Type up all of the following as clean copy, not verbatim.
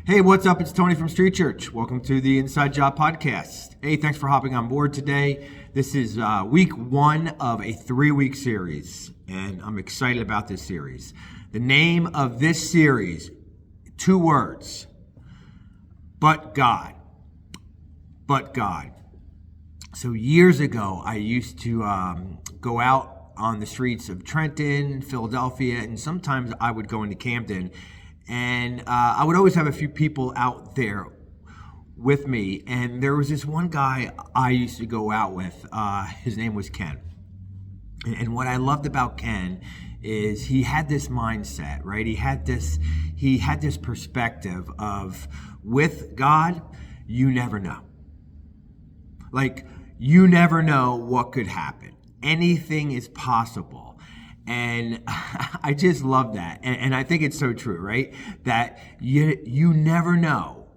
Hey, what's up? It's Tony from Street Church. Welcome to the Inside Job Podcast. Hey, thanks for hopping on board today. This is week one of a 3-week series, and I'm excited about this series. The name of this series, 2 words, but God. But God. So years ago, I used to go out on the streets of Trenton, Philadelphia, and sometimes I would go into Camden. And I would always have a few people out there with me. And there was this one guy I used to go out with. His name was Ken. And what I loved about Ken is he had this mindset, right? He had this perspective of, with God, you never know. Like, you never know what could happen. Anything is possible. And I just love that. And I think it's so true, right? That you never know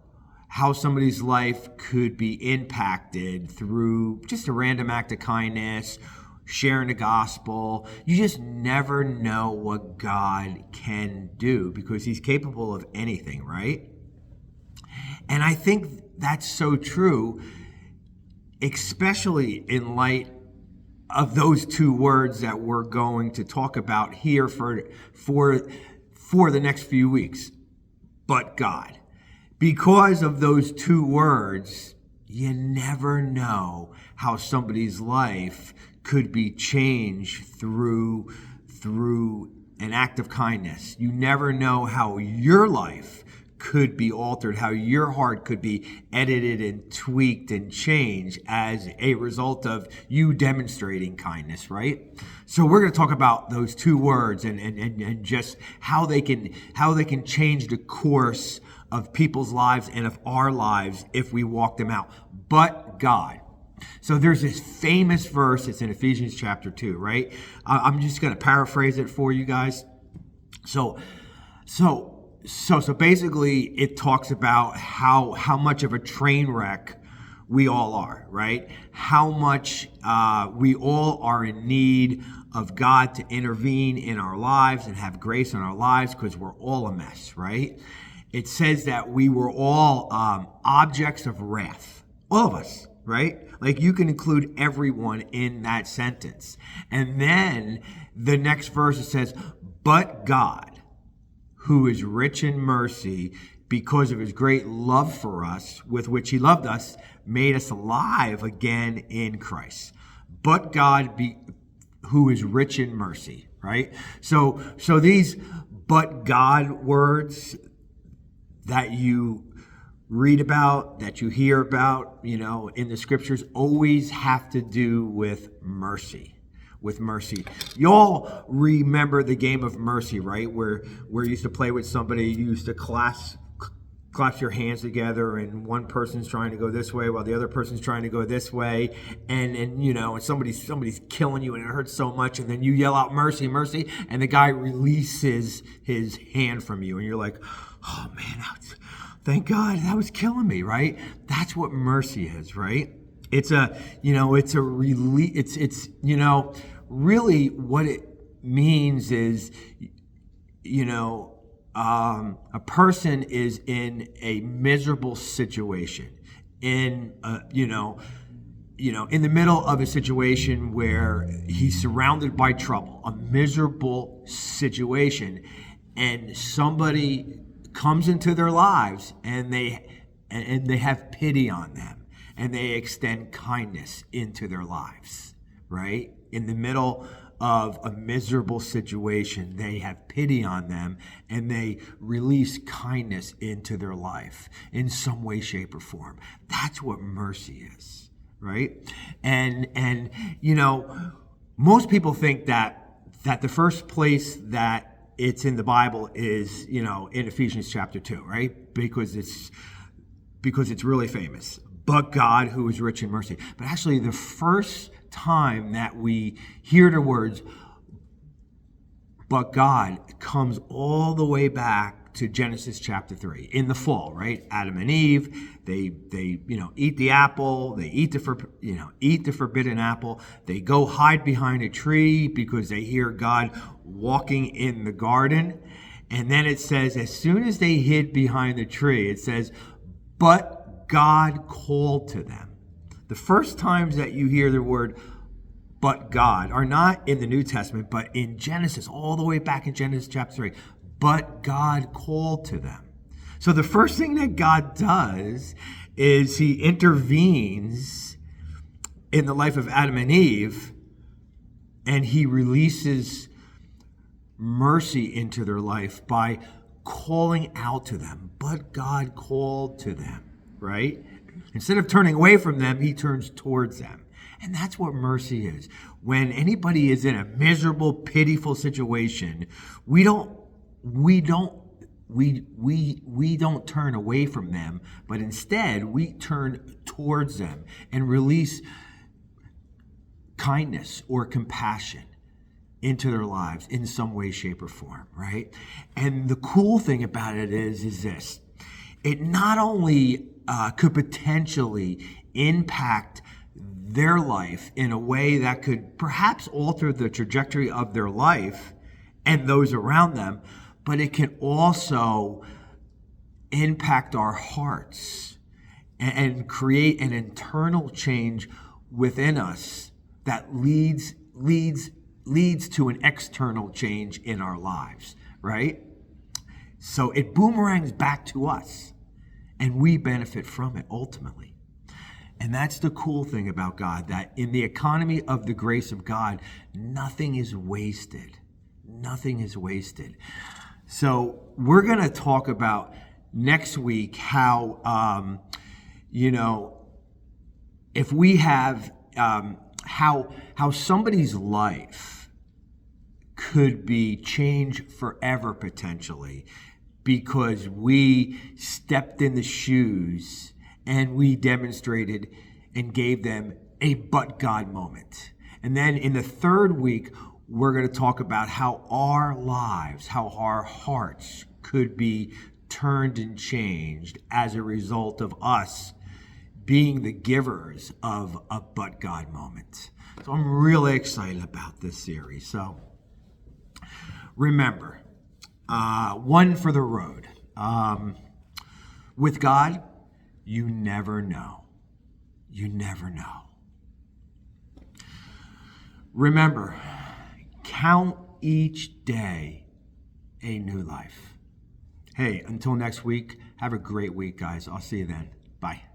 how somebody's life could be impacted through just a random act of kindness, sharing the gospel. You just never know what God can do because he's capable of anything, right? And I think that's so true, especially in light of those 2 words that we're going to talk about here for the next few weeks. But God. Because of those 2 words, you never know how somebody's life could be changed through an act of kindness. You never know how your life could be altered, how your heart could be edited and tweaked and changed as a result of you demonstrating kindness, right? So we're going to talk about those 2 words and just how they can change the course of people's lives and of our lives if we walk them out. But God. So there's this famous verse, it's in Ephesians chapter 2, right? I'm just going to paraphrase it for you guys. So basically, it talks about how much of a train wreck we all are, right? How much we all are in need of God to intervene in our lives and have grace in our lives because we're all a mess, right? It says that we were all objects of wrath, all of us, right? Like you can include everyone in that sentence. And then the next verse it says, but God, who is rich in mercy, because of his great love for us, with which he loved us, made us alive again in Christ. But God, who is rich in mercy, right? So these but God words that you read about, that you hear about, in the scriptures, always have to do with mercy. With mercy. You all remember the game of mercy, right? Where you used to play with somebody, you used to clasp your hands together and one person's trying to go this way while the other person's trying to go this way. And somebody's killing you and it hurts so much. And then you yell out, mercy, mercy. And the guy releases his hand from you. And you're like, oh man, thank God that was killing me, right? That's what mercy is, right? Really what it means is, a person is in a miserable situation, in the middle of a situation where he's surrounded by trouble, a miserable situation, and somebody comes into their lives and they have pity on them. And they extend kindness into their lives, right? In the middle of a miserable situation, they have pity on them and they release kindness into their life in some way, shape, or form. That's what mercy is, right? And most people think that the first place that it's in the Bible is, in Ephesians chapter 2, right? Because it's really famous. But God, who is rich in mercy. But actually, the first time that we hear the words, but God, comes all the way back to Genesis chapter 3, in the fall, right? Adam and Eve, they eat the apple, they eat the forbidden apple. They go hide behind a tree because they hear God walking in the garden. And then it says, as soon as they hid behind the tree, it says, but God called to them. The first times that you hear the word but God are not in the New Testament, but in Genesis, all the way back in Genesis chapter 3. But God called to them. So the first thing that God does is he intervenes in the life of Adam and Eve, and he releases mercy into their life by calling out to them. But God called to them, right? Instead of turning away from them, he turns towards them. And that's what mercy is. When anybody is in a miserable, pitiful situation, we don't turn away from them, but instead we turn towards them and release kindness or compassion into their lives in some way, shape, or form, right? And the cool thing about it is this. It not only could potentially impact their life in a way that could perhaps alter the trajectory of their life and those around them, but it can also impact our hearts and create an internal change within us that leads to an external change in our lives, right? So it boomerangs back to us, and we benefit from it ultimately. And that's the cool thing about God, that in the economy of the grace of God, nothing is wasted. Nothing is wasted. So we're going to talk about next week how, if we have, how somebody's life could be changed forever potentially because we stepped in the shoes and we demonstrated and gave them a but God moment. And then in the third week, we're going to talk about how our lives, how our hearts could be turned and changed as a result of us being the givers of a but God moment. So I'm really excited about this series. So remember, one for the road. With God, you never know. You never know. Remember, count each day a new life. Hey, until next week, have a great week, guys. I'll see you then. Bye.